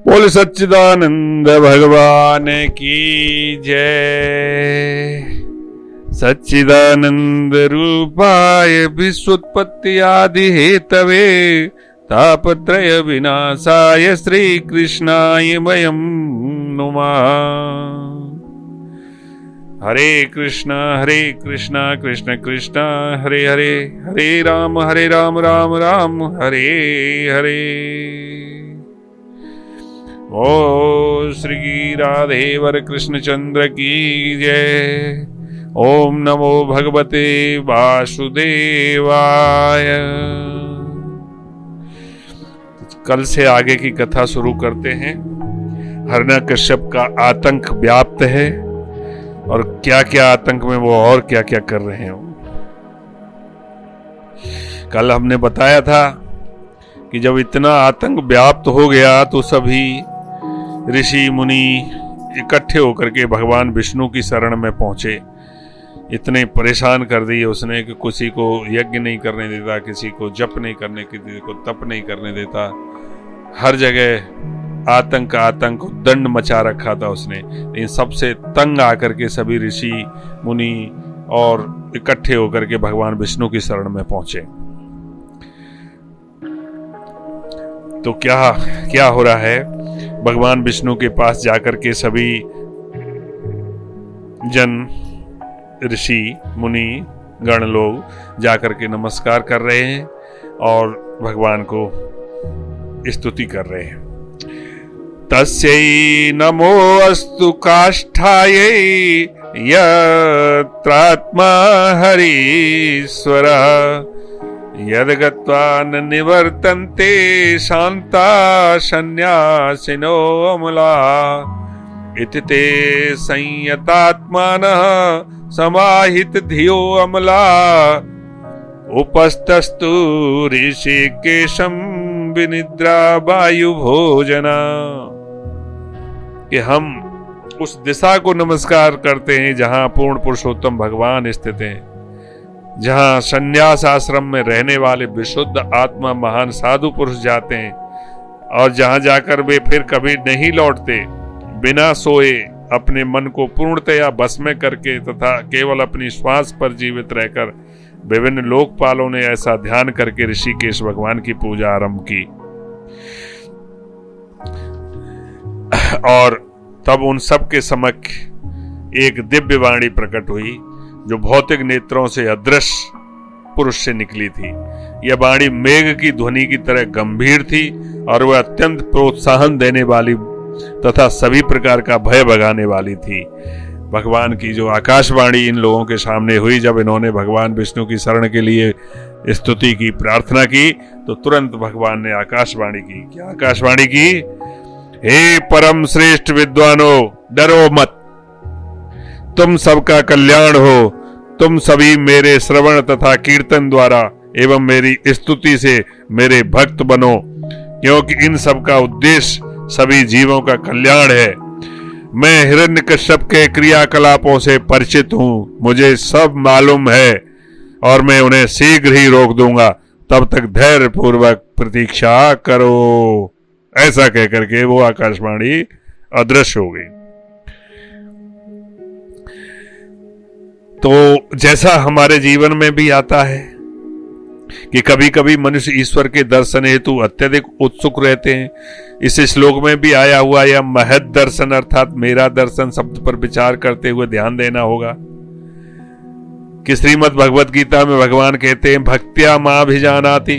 बोल सच्चिदानंद भगवान की जय। सच्चिदानंद रूपाय विश्वोत्पत्ति आदि हेतवे तापत्रय विनाशाय श्री कृष्णाय वयं नुमः। हरे कृष्णा कृष्ण कृष्ण हरे हरे, हरे राम राम राम हरे हरे। ओ श्री राधे वर कृष्ण चंद्र की जय। ओम नमो भगवते वासुदेवाय। कल से आगे की कथा शुरू करते हैं। हिरण्यकश्यप का आतंक व्याप्त है और क्या क्या आतंक में वो और क्या क्या कर रहे हो। कल हमने बताया था कि जब इतना आतंक व्याप्त हो गया तो सभी ऋषि मुनि इकट्ठे होकर के भगवान विष्णु की शरण में पहुंचे। इतने परेशान कर दिए उसने कि किसी को यज्ञ नहीं करने देता, किसी को जप नहीं करने, किसी को तप नहीं करने देता। हर जगह आतंक दंड मचा रखा था उसने। इन सबसे तंग आकर के सभी ऋषि मुनि और इकट्ठे होकर के भगवान विष्णु की शरण में पहुंचे। तो क्या हो रहा है, भगवान विष्णु के पास जाकर के सभी जन ऋषि मुनि गण लोग जाकर के नमस्कार कर रहे हैं और भगवान को स्तुति कर रहे हैं। तस्यै नमो अस्तु काष्ठायै यत्रात्मा हरीश्वर यद्गत्वा न निवर्तन्ते शान्ता सन्न्यासिनो अमला इति ते संयतात्मानः समाहित धियो अमला उपस्तस्तु ऋषिकेशं विनिद्रा वायु भोजना। कि हम उस दिशा को नमस्कार करते हैं जहां पूर्ण पुरुषोत्तम भगवान स्थित हैं, जहां संन्यास आश्रम में रहने वाले विशुद्ध आत्मा महान साधु पुरुष जाते हैं और जहां जाकर वे फिर कभी नहीं लौटते, बिना सोए अपने मन को पूर्णतया बस में करके तथा केवल अपनी श्वास पर जीवित रहकर विभिन्न लोकपालों ने ऐसा ध्यान करके ऋषिकेश भगवान की पूजा आरंभ की। और तब उन सब के समक्ष एक दिव्य वाणी प्रकट हुई जो भौतिक नेत्रों से अदृश्य पुरुष से निकली थी। यह वाणी मेघ की ध्वनि की तरह गंभीर थी और वह अत्यंत प्रोत्साहन देने वाली तथा सभी प्रकार का भय भगाने वाली थी। भगवान की जो आकाशवाणी इन लोगों के सामने हुई, जब इन्होंने भगवान विष्णु की शरण के लिए स्तुति की, प्रार्थना की, तो तुरंत भगवान ने आकाशवाणी की। क्या आकाशवाणी की? हे परम श्रेष्ठ विद्वानों, डरो मत, तुम सबका कल्याण हो। तुम सभी मेरे श्रवण तथा कीर्तन द्वारा एवं मेरी स्तुति से मेरे भक्त बनो, क्योंकि इन सब का उद्देश्य सभी जीवों का कल्याण है। मैं हिरण्यकश्यप के क्रियाकलापों से परिचित हूं, मुझे सब मालूम है और मैं उन्हें शीघ्र ही रोक दूंगा। तब तक धैर्य पूर्वक प्रतीक्षा करो। ऐसा कहकर के वो आकाशवाणी अदृश्य हो गई। तो जैसा हमारे जीवन में भी आता है कि कभी कभी मनुष्य ईश्वर के दर्शन हेतु अत्यधिक उत्सुक रहते हैं। इस श्लोक में भी आया हुआ यह महद दर्शन अर्थात मेरा दर्शन शब्द पर विचार करते हुए ध्यान देना होगा कि श्रीमद् भगवत गीता में भगवान कहते हैं भक्त्या मां भिजानाति,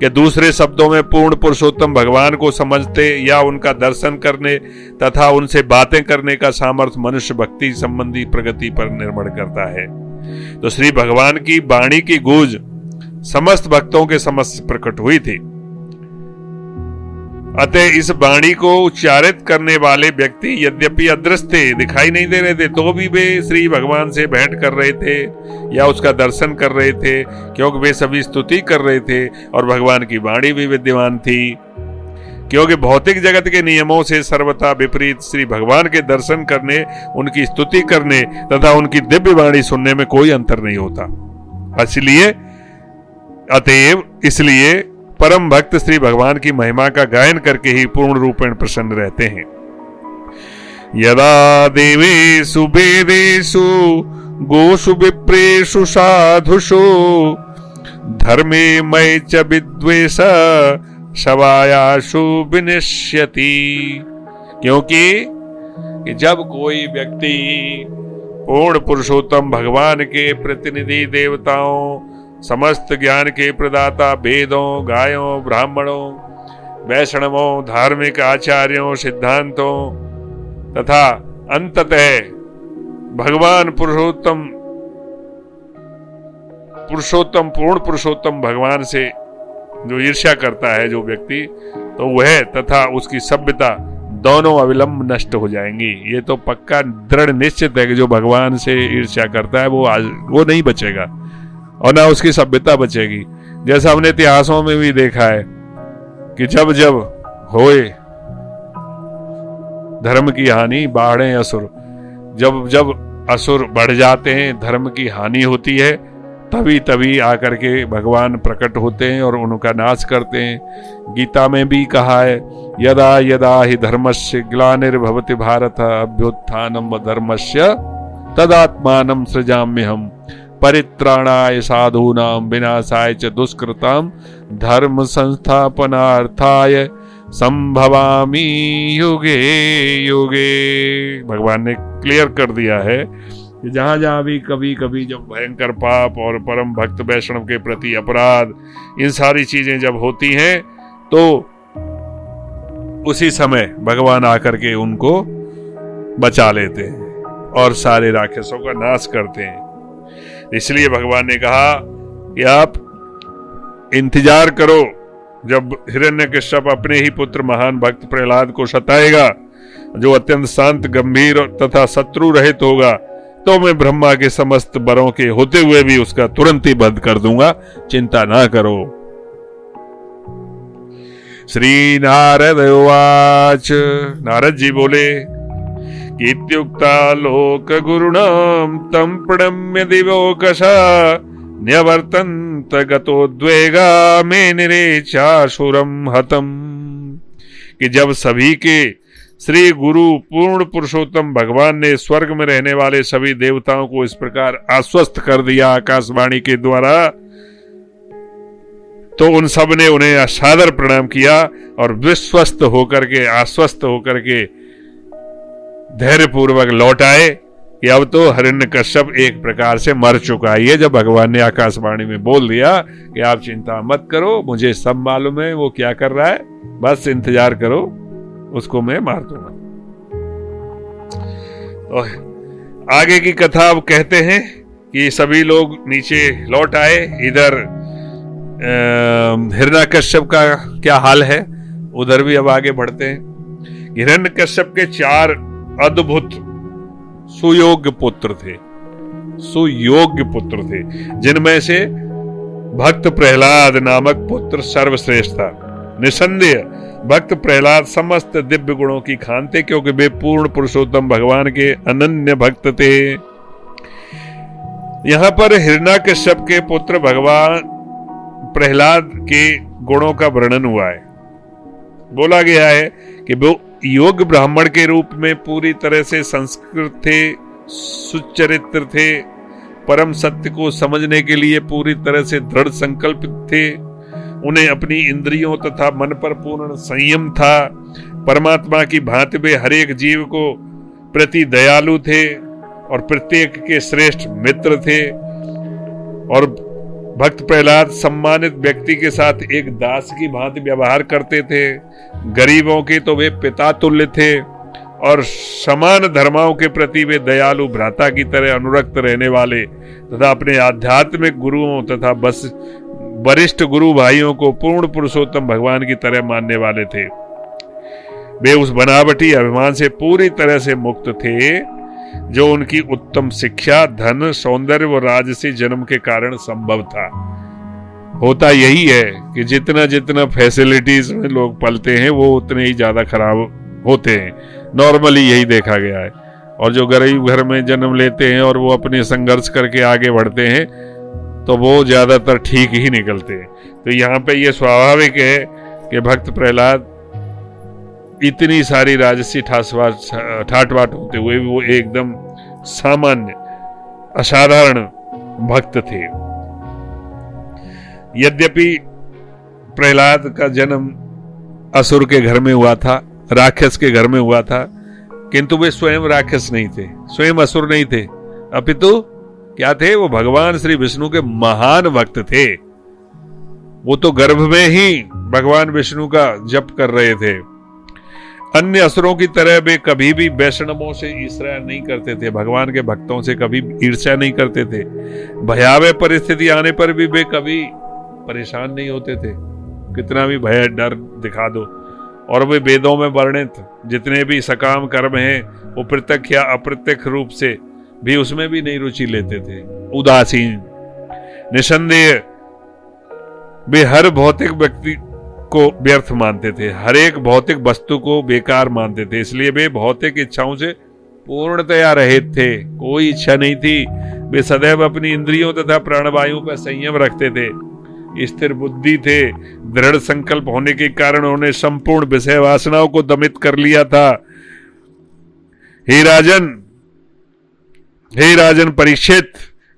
कि दूसरे शब्दों में पूर्ण पुरुषोत्तम भगवान को समझते या उनका दर्शन करने तथा उनसे बातें करने का सामर्थ्य मनुष्य भक्ति संबंधी प्रगति पर निर्भर करता है। तो श्री भगवान की वाणी की गूंज समस्त भक्तों के समक्ष प्रकट हुई थी। अतः इस वाणी को उच्चारित करने वाले व्यक्ति यद्यपि अदृश्य थे, दिखाई नहीं दे रहे थे, तो भी वे श्री भगवान से भेंट कर रहे थे या उसका दर्शन कर रहे थे, क्योंकि वे सभी स्तुति कर रहे थे और भगवान की वाणी भी विद्यमान थी। क्योंकि भौतिक जगत के नियमों से सर्वथा विपरीत श्री भगवान के दर्शन करने, उनकी स्तुति करने तथा उनकी दिव्य वाणी सुनने में कोई अंतर नहीं होता। इसलिए परम भक्त श्री भगवान की महिमा का गायन करके ही पूर्ण रूपेण प्रसन्न रहते हैं। यदा देवेषु वेदेषु गोषु विप्रेषु साधुषु धर्मे मय च विद्वेष शवायाशु विनिश्यति। क्योंकि जब कोई व्यक्ति पूर्ण पुरुषोत्तम भगवान के प्रतिनिधि देवताओं, समस्त ज्ञान के प्रदाता वेदों, गायों, ब्राह्मणों, वैष्णवों, धार्मिक आचार्यों, सिद्धांतों तथा अंततः भगवान पुरुषोत्तम पूर्ण पुरुषोत्तम भगवान से जो ईर्ष्या करता है जो व्यक्ति, तो वह तथा उसकी सभ्यता दोनों अविलंब नष्ट हो जाएंगी। ये तो पक्का दृढ़ निश्चित है कि जो भगवान से ईर्ष्या करता है वो नहीं बचेगा और ना उसकी सभ्यता बचेगी। जैसा हमने इतिहासों में भी देखा है कि जब जब होए धर्म की हानि बाढ़े असुर, जब जब असुर बढ़ जाते हैं, धर्म की हानि होती है, तभी तभी आकर के भगवान प्रकट होते हैं और उनका नाश करते हैं। गीता में भी कहा है, यदा यदा ही धर्मस्य ग्लानिर्भवति भारत अभ्युत्थानम धर्मस्य तदात्मानं सृजाम्यहम् परित्राणाय साधूनां विनाशाय च दुष्कृतां धर्म संस्थापनार्थाय संभवामि युगे युगे। भगवान ने क्लियर कर दिया है कि जहां जहां भी कभी कभी जब भयंकर पाप और परम भक्त वैष्णव के प्रति अपराध, इन सारी चीजें जब होती हैं, तो उसी समय भगवान आकर के उनको बचा लेते हैं और सारे राक्षसों का नाश करते हैं। इसलिए भगवान ने कहा कि आप इंतजार करो, जब हिरण्यकश्यप अपने ही पुत्र महान भक्त प्रहलाद को सताएगा, जो अत्यंत शांत, गंभीर तथा शत्रु रहित होगा, तो मैं ब्रह्मा के समस्त बरों के होते हुए भी उसका तुरंत ही वध कर दूंगा, चिंता ना करो। श्री नारद उवाच, नारद जी बोले कि इत्युक्ता लोक गुरुणाम तम प्रणम्य दिवोकशा न्यवर्तन्त गतोद्वेगा मे निरेचाशुरम हतम। कि जब सभी के श्री गुरु पूर्ण पुरुषोत्तम भगवान ने स्वर्ग में रहने वाले सभी देवताओं को इस प्रकार आश्वस्त कर दिया आकाशवाणी के द्वारा, तो उन सब ने उन्हें सादर प्रणाम किया और विश्वस्त होकर के, आश्वस्त होकर के धैर्य पूर्वक लौट आए कि अब तो हिरण्यकश्यप एक प्रकार से मर चुका है। जब भगवान ने आकाशवाणी में बोल दिया कि आप चिंता मत करो, मुझे सब मालूम है वो क्या कर रहा है, बस इंतजार करो, उसको मैं मार दूंगा। तो आगे की कथा अब कहते हैं कि सभी लोग नीचे लौट आए। इधर हिरण्यकश्यप का क्या हाल है, उधर भी अब आगे बढ़ते हैं। हिरण्यकश्यप के 4 अद्भुत सुयोग्य पुत्र थे, जिनमें से भक्त प्रहलाद नामक पुत्र सर्वश्रेष्ठ था। निसंदेह भक्त प्रहलाद समस्त दिव्य गुणों की खान थे, क्योंकि वे पूर्ण पुरुषोत्तम भगवान के अनन्य भक्त थे। यहां पर हिरण्यकश्यप के पुत्र भगवान प्रहलाद के गुणों का वर्णन हुआ है। बोला गया है कि वो योग्य ब्राह्मण के रूप में पूरी तरह से संस्कृत थे, सुचरित्र थे, परम सत्य को समझने के लिए पूरी तरह से दृढ़ संकल्पित थे। उन्हें अपनी इंद्रियों तथा मन पर पूर्ण संयम था। परमात्मा की भांति वे हर एक जीव को प्रति दयालु थे और प्रत्येक के श्रेष्ठ मित्र थे। और भक्त प्रहलाद सम्मानित व्यक्ति के साथ एक दास की भांति व्यवहार करते थे। गरीबों के तो वे पिता तुल्य थे और समान धर्माओं के प्रति वे दयालु भ्राता की तरह अनुरक्त रहने वाले तथा अपने आध्यात्मिक गुरुओं तथा वरिष्ठ गुरु भाइयों को पूर्ण पुरुषोत्तम भगवान की तरह मानने वाले थे। वे उस बनावटी अभिमान से पूरी तरह से मुक्त थे जो उनकी उत्तम शिक्षा, धन, सौंदर्य व राजसी जन्म के कारण संभव था। होता यही है कि जितना जितना फैसिलिटीज में लोग पलते हैं वो उतने ही ज्यादा खराब होते हैं। नॉर्मली यही देखा गया है। और जो गरीब घर में जन्म लेते हैं और वो अपने संघर्ष करके आगे बढ़ते हैं, तो वो ज्यादातर ठीक ही निकलते हैं। तो यहाँ पे ये स्वाभाविक है कि भक्त प्रहलाद इतनी सारी राजसी ठाट बाट होते हुए वो एकदम सामान्य असाधारण भक्त थे। यद्यपि प्रहलाद का जन्म असुर के घर में हुआ था, राक्षस के घर में हुआ था, किंतु वे स्वयं राक्षस नहीं थे, स्वयं असुर नहीं थे, अपितु क्या थे? वो भगवान श्री विष्णु के महान भक्त थे। वो तो गर्भ में ही भगवान विष्णु का जप कर रहे थे। अन्य असुरों की तरह वे कभी भी वैष्णवों से ईर्ष्या नहीं करते थे, भगवान के भक्तों से कभी ईर्ष्या नहीं करते थे। भयावह परिस्थिति आने पर भी वे कभी परेशान नहीं होते थे, कितना भी भय डर दिखा दो। और वे वेदों में वर्णित जितने भी सकाम कर्म हैं वो प्रत्यक्ष या अप्रत्यक्ष रूप से भी उसमें भी नहीं रुचि लेते थे, उदासीन। निसंदेह वे हर भौतिक व्यक्ति को व्यर्थ मानते थे, हर एक भौतिक वस्तु को बेकार मानते थे, इसलिए वे भौतिक इच्छाओं से पूर्णतया रहित थे। कोई इच्छा नहीं थी। वे सदैव अपनी इंद्रियों तथा प्राणवायु पर संयम रखते थे, स्थिर बुद्धि थे। दृढ़ संकल्प होने के कारण उन्होंने संपूर्ण विषय वासनाओं को दमित कर लिया था। हे राजन परीक्षित,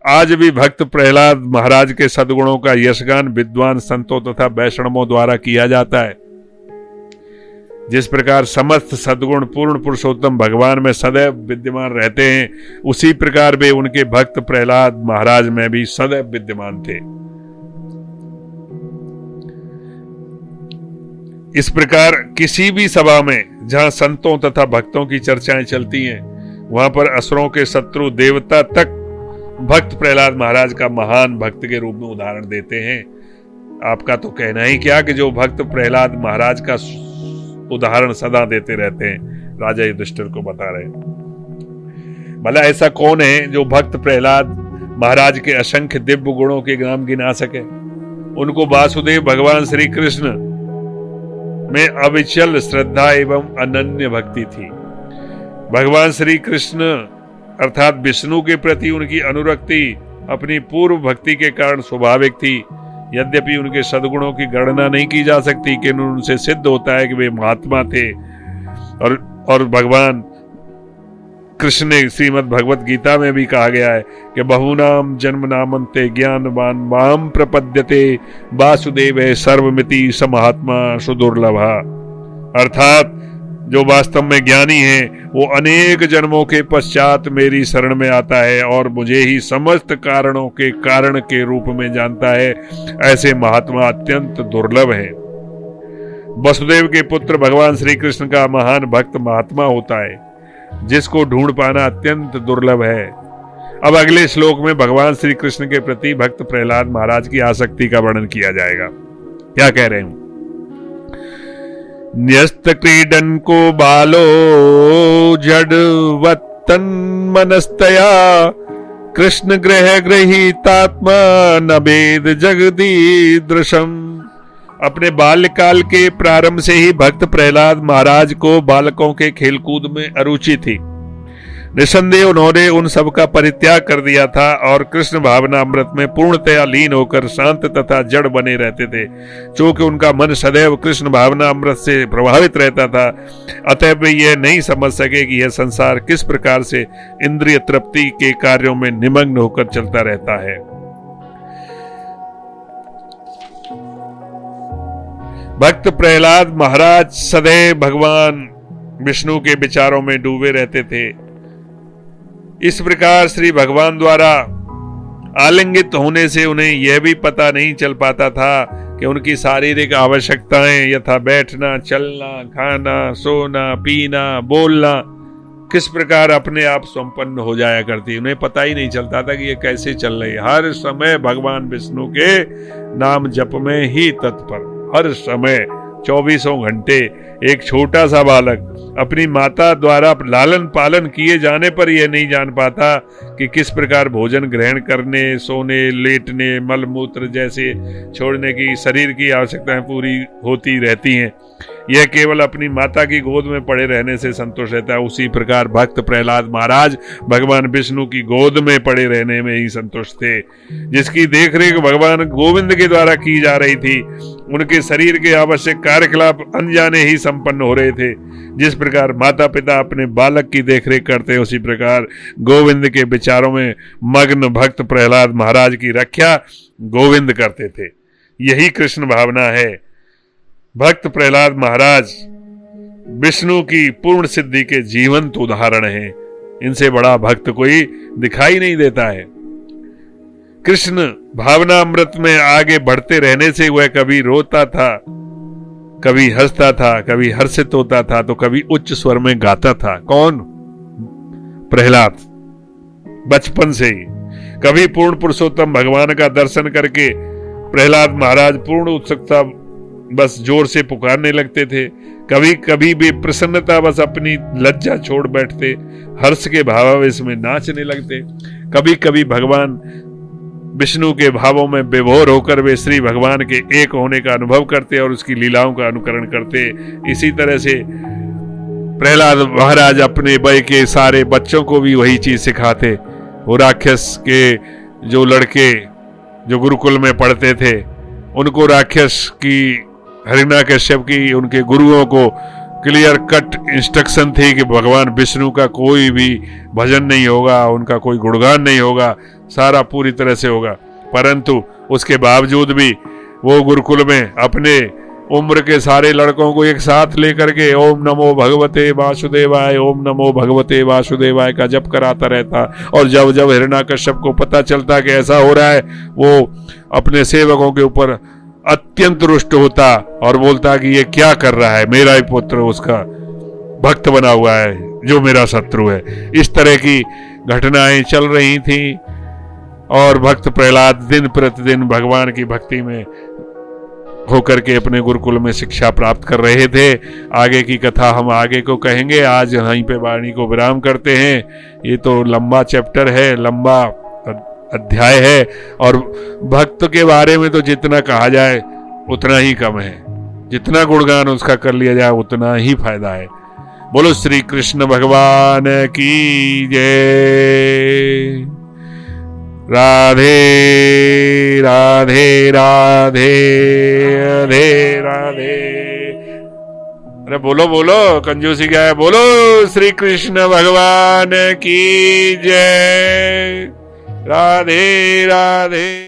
आज भी भक्त प्रहलाद महाराज के सद्गुणों का यशगान विद्वान संतों तथा वैष्णवों द्वारा किया जाता है। जिस प्रकार समस्त सद्गुण पूर्ण पुरुषोत्तम भगवान में सदैव विद्यमान रहते हैं, उसी प्रकार वे उनके भक्त प्रहलाद महाराज में भी सदैव विद्यमान थे। इस प्रकार किसी भी सभा में जहां संतों तथा भक्तों की चर्चाएं चलती हैं, वहां पर असुरों के शत्रु देवता तक भक्त प्रहलाद महाराज का महान भक्त के रूप में उदाहरण देते हैं। आपका तो कहना ही क्या कि जो भक्त प्रहलाद महाराज का उदाहरण सदा देते रहते हैं, राजा युधिष्ठिर को बता रहे हैं। भला ऐसा कौन है जो भक्त प्रहलाद महाराज के असंख्य दिव्य गुणों के नाम गिना सके? उनको वासुदेव भगवान श्री कृष्ण में अविचल श्रद्धा एवं अनन्य भक्ति थी। भगवान श्री कृष्ण अर्थात विष्णु के प्रति उनकी अनुरक्ति अपनी पूर्व भक्ति के कारण स्वाभाविक थी। यद्यपि उनके सद्गुणों की गणना नहीं की जा सकती, कि उनसे सिद्ध होता है कि वे महात्मा थे। और भगवान कृष्ण ने श्रीमद् भगवत गीता में भी कहा गया है कि बहुनाम जन्म नामंते ज्ञानवान माम प्रपद्यते वासुदेव सर्वमिति समहात्मा सुदुर्लभा। अर्थात जो वास्तव में ज्ञानी है वो अनेक जन्मों के पश्चात मेरी शरण में आता है और मुझे ही समस्त कारणों के कारण के रूप में जानता है। ऐसे महात्मा अत्यंत दुर्लभ है। वसुदेव के पुत्र भगवान श्री कृष्ण का महान भक्त महात्मा होता है, जिसको ढूंढ पाना अत्यंत दुर्लभ है। अब अगले श्लोक में भगवान श्री कृष्ण के प्रति भक्त प्रहलाद महाराज की आसक्ति का वर्णन किया जाएगा। क्या कह रहे हैं? न्यस्त क्रीडन को बालो जड़वत्तन मनस्तया कृष्ण ग्रह गृहीतात्मा नभेद जगदीदृशम। अपने बाल्यकाल के प्रारंभ से ही भक्त प्रहलाद महाराज को बालकों के खेलकूद में अरुचि थी। निसंदेह उन्होंने उन सब का परित्याग कर दिया था और कृष्ण भावना अमृत में पूर्णतया लीन होकर शांत तथा जड़ बने रहते थे। चूंकि उनका मन सदैव कृष्ण भावना अमृत से प्रभावित रहता था, अतः वे यह नहीं समझ सके कि यह संसार किस प्रकार से इंद्रिय तृप्ति के कार्यों में निमग्न होकर चलता रहता है। भक्त प्रहलाद महाराज सदैव भगवान विष्णु के विचारों में डूबे रहते थे। इस प्रकार श्री भगवान द्वारा आलिंगित होने से उन्हें यह भी पता नहीं चल पाता था कि उनकी शारीरिक आवश्यकताएं यथा बैठना, चलना, खाना, सोना, पीना, बोलना किस प्रकार अपने आप संपन्न हो जाया करती। उन्हें पता ही नहीं चलता था कि ये कैसे चल रही। हर समय भगवान विष्णु के नाम जप में ही तत्पर, हर समय 24 घंटे। एक छोटा सा बालक अपनी माता द्वारा लालन पालन किए जाने पर यह नहीं जान पाता कि किस प्रकार भोजन ग्रहण करने, सोने, लेटने, मलमूत्र जैसे छोड़ने की शरीर की आवश्यकताएं पूरी होती रहती हैं। यह केवल अपनी माता की गोद में पड़े रहने से संतुष्ट रहता है। उसी प्रकार भक्त प्रहलाद महाराज भगवान विष्णु की गोद में पड़े रहने में ही संतुष्ट थे, जिसकी देखरेख भगवान गोविंद के द्वारा की जा रही थी। उनके शरीर के आवश्यक कार्यकलाप अनजाने ही संपन्न हो रहे थे। जिस प्रकार माता पिता अपने बालक की देखरेख करते, उसी प्रकार गोविंद के विचारों में मग्न भक्त प्रहलाद महाराज की रक्षा गोविंद करते थे। यही कृष्ण भावना है। भक्त प्रहलाद महाराज विष्णु की पूर्ण सिद्धि के जीवंत उदाहरण हैं। इनसे बड़ा भक्त कोई दिखाई नहीं देता है। कृष्ण भावना अमृत में आगे बढ़ते रहने से वह कभी रोता था, कभी हंसता था, कभी हर्षित होता था, तो कभी उच्च स्वर में गाता था। कौन? प्रहलाद। बचपन से ही कभी पूर्ण पुरुषोत्तम भगवान का दर्शन करके प्रहलाद महाराज पूर्ण उत्सुकता बस जोर से पुकारने लगते थे। कभी कभी भी प्रसन्नता बस अपनी लज्जा छोड़ बैठते, हर्ष के भावावेश में नाचने लगते। कभी कभी भगवान विष्णु के भावों में विभोर होकर वे श्री भगवान के एक होने का अनुभव करते और उसकी लीलाओं का अनुकरण करते। इसी तरह से प्रहलाद महाराज अपने वय के सारे बच्चों को भी वही चीज सिखाते। वो राक्षस के जो लड़के जो गुरुकुल में पढ़ते थे, उनको राक्षस की हिरण्याकश्यप की उनके गुरुओं को क्लियर कट इंस्ट्रक्शन थी कि भगवान विष्णु का कोई भी भजन नहीं होगा, उनका कोई गुणगान नहीं होगा, सारा पूरी तरह से होगा। परंतु उसके बावजूद भी वो गुरुकुल में अपने उम्र के सारे लड़कों को एक साथ लेकर के ओम नमो भगवते वासुदेवाय, ओम नमो भगवते वासुदेवाय का जप कराता रहता। और जब जब हिरण्याकश्यप को पता चलता कि ऐसा हो रहा है, वो अपने सेवकों के ऊपर अत्यंत रुष्ट होता और बोलता कि ये क्या कर रहा है, मेरा ही पुत्र उसका भक्त बना हुआ है जो मेरा शत्रु है। इस तरह की घटनाएं चल रही थी और भक्त प्रहलाद दिन प्रतिदिन भगवान की भक्ति में होकर के अपने गुरुकुल में शिक्षा प्राप्त कर रहे थे। आगे की कथा हम आगे को कहेंगे। आज यहीं पे वाणी को विराम करते हैं। ये तो लंबा चैप्टर है, लंबा अध्याय है और भक्त के बारे में तो जितना कहा जाए उतना ही कम है। जितना गुणगान उसका कर लिया जाए उतना ही फायदा है। बोलो श्री कृष्ण भगवान की जय। राधे राधे राधे राधे राधे। अरे बोलो बोलो, कंजूसी क्या है? बोलो श्री कृष्ण भगवान की जय। राधे राधे।